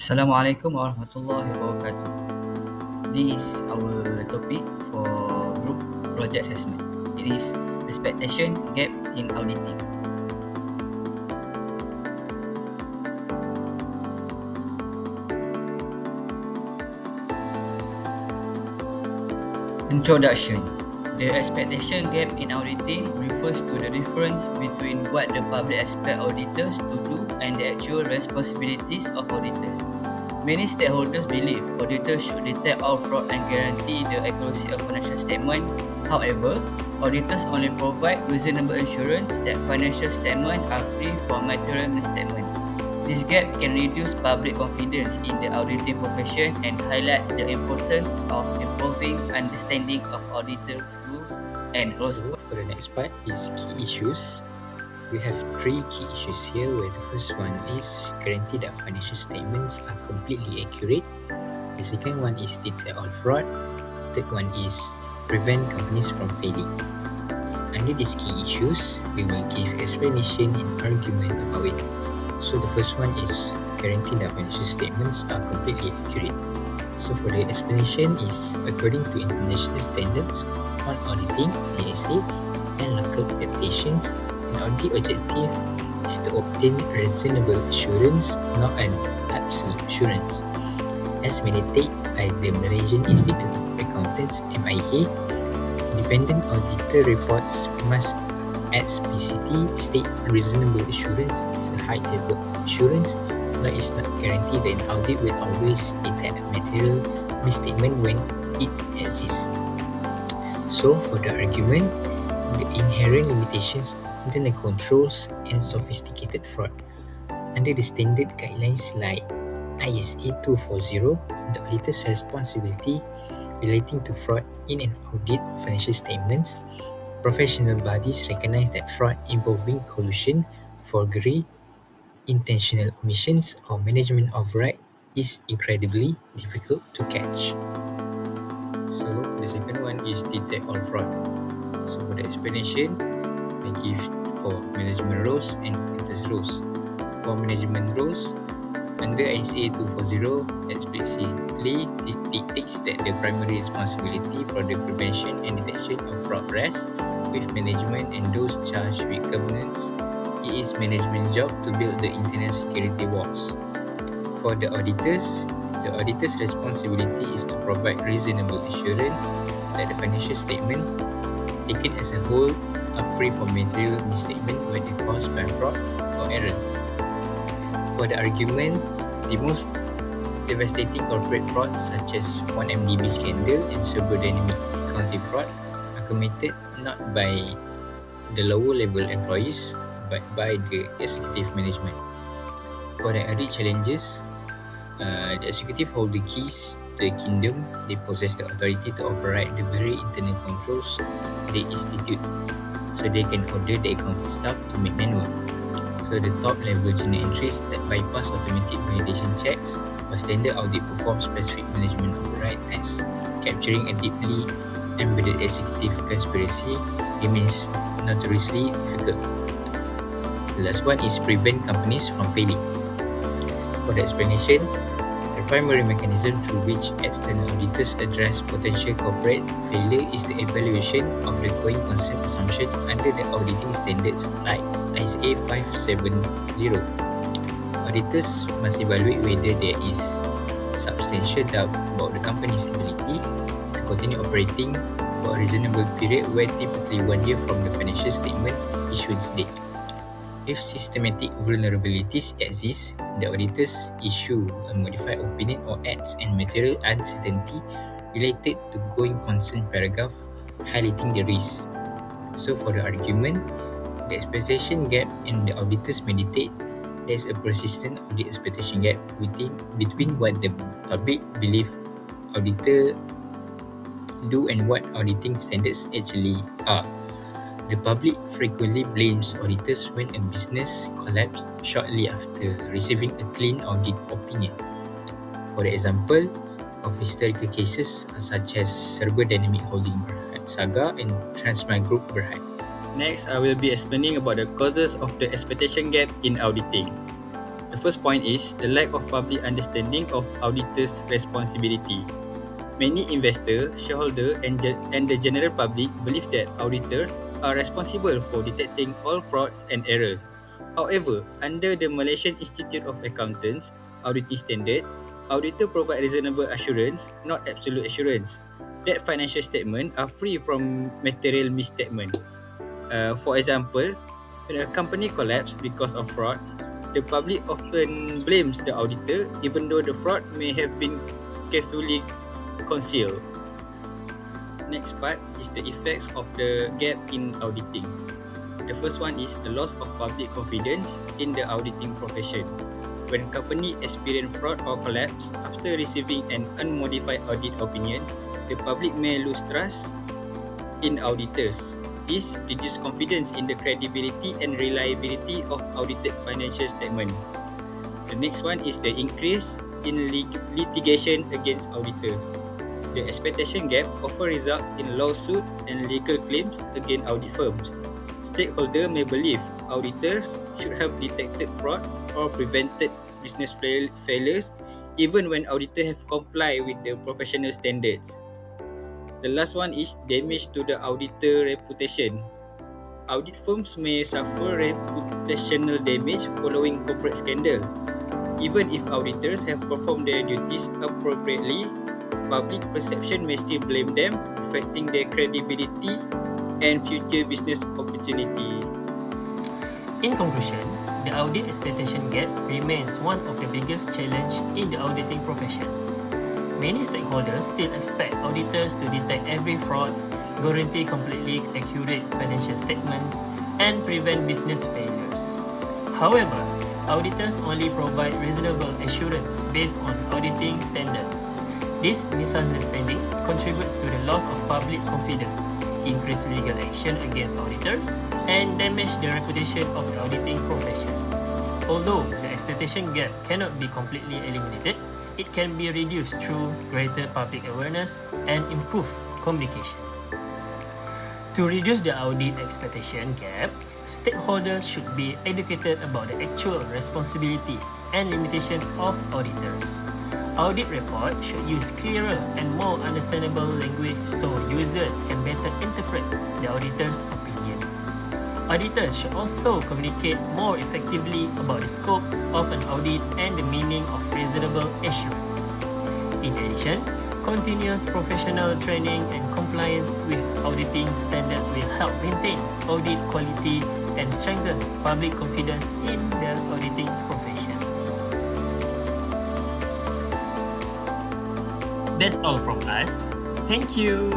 Assalamualaikum warahmatullahi wabarakatuh. This is our topic for group project assessment. It is expectation gap in auditing. Introduction. The expectation gap in auditing refers to the difference between what the public expect auditors to do and the actual responsibilities of auditors. Many stakeholders believe auditors should detect all fraud and guarantee the accuracy of financial statement. However, auditors only provide reasonable assurance that financial statements are free from material misstatement. This gap can reduce public confidence in the auditing profession and highlight the importance of improving understanding of auditors' rules and So for the next part is key issues. We have three key issues here where the first one is guarantee that financial statements are completely accurate. The second one is detect all fraud. Third one is prevent companies from failing. Under these key issues, we will give explanation and argument about it. So the first one is guarantee that financial statements are completely accurate. So for the explanation is according to international standards on auditing, ASA, and local adaptations, an audit objective is to obtain reasonable assurance, not an absolute assurance. As mandated by the Malaysian Institute of Accountants (MIA), independent auditor reports must explicitly state reasonable assurance is a high level of assurance, but it's not guaranteed that an audit will always detect a material misstatement when it exists. So, for the argument, the inherent limitations of internal controls and sophisticated fraud. Under the standard guidelines like ISA 240, the auditor's responsibility relating to fraud in an audit of financial statements, professional bodies recognize that fraud involving collusion, forgery, intentional omissions, or management of right is incredibly difficult to catch. So the second one is detect all fraud. So for the explanation, I give for management roles and auditors roles. For management roles, under ISA 240 explicitly dictates that the primary responsibility for the prevention and detection of fraud rests with management and those charged with governance. It is management's job to build the internal security walls. For the auditor's responsibility is to provide reasonable assurance that the financial statement taken as a whole are free from material misstatement whether caused by fraud or error. For the argument, the most devastating corporate frauds such as 1MDB scandal and cyber-dynamic accounting fraud are committed not by the lower level employees but by the executive management. For the audit challenges, the executive hold the keys to the kingdom. They possess the authority to override the very internal controls they institute, so they can order the accounting staff to make manual. So the top level journal entries that bypass automatic validation checks or standard audit perform specific management override tests, capturing a deeply embedded executive conspiracy remains notoriously difficult. The last one is prevent companies from failing. For the explanation, the primary mechanism through which external auditors address potential corporate failure is the evaluation of the going concern assumption under the auditing standards like ISA 570. Auditors must evaluate whether there is substantial doubt about the company's ability to continue operating for a reasonable period where typically 1 year from the financial statement issuance date. If systematic vulnerabilities exist, the auditors issue a modified opinion or adds and material uncertainty related to going concern paragraph highlighting the risk. So for the argument, the expectation gap and the auditors meditate, there is a persistent audit expectation gap between what the public believe auditor do and what auditing standards actually are. The public frequently blames auditors when a business collapses shortly after receiving a clean audit opinion. For example, of historical cases such as Serber Dynamic Holding Berhad Saga and Transmart Group Berhad. Next, I will be explaining about the causes of the expectation gap in auditing. The first point is the lack of public understanding of auditors' responsibility. Many investors, shareholders, and the general public believe that auditors are responsible for detecting all frauds and errors. However, under the Malaysian Institute of Accountants auditing standard, auditor provide reasonable assurance, not absolute assurance, that financial statements are free from material misstatement. For example, when a company collapses because of fraud, the public often blames the auditor even though the fraud may have been carefully concealed. Next part is the effects of the gap in auditing. The first one is the loss of public confidence in the auditing profession. When company experience fraud or collapse after receiving an unmodified audit opinion, the public may lose trust in auditors. This reduces confidence in the credibility and reliability of audited financial statement. The next one is the increase in litigation against auditors. The expectation gap often results in lawsuit and legal claims against audit firms. Stakeholders may believe auditors should have detected fraud or prevented business failures even when auditors have complied with the professional standards. The last one is damage to the auditor reputation. Audit firms may suffer reputational damage following corporate scandal. Even if auditors have performed their duties appropriately, public perception may still blame them, affecting their credibility and future business opportunity. In conclusion, the audit expectation gap remains one of the biggest challenges in the auditing profession. Many stakeholders still expect auditors to detect every fraud, guarantee completely accurate financial statements, and prevent business failures. However, auditors only provide reasonable assurance based on auditing standards. This misunderstanding contributes to the loss of public confidence, increased legal action against auditors, and damage the reputation of the auditing professions. Although the expectation gap cannot be completely eliminated, it can be reduced through greater public awareness and improved communication. To reduce the audit expectation gap, stakeholders should be educated about the actual responsibilities and limitations of auditors. Audit reports should use clearer and more understandable language so users can better interpret the auditor's opinion. Auditors should also communicate more effectively about the scope of an audit and the meaning of reasonable assurance. In addition, continuous professional training and compliance with auditing standards will help maintain audit quality and strengthen public confidence in the auditing profession. That's all from us. Thank you.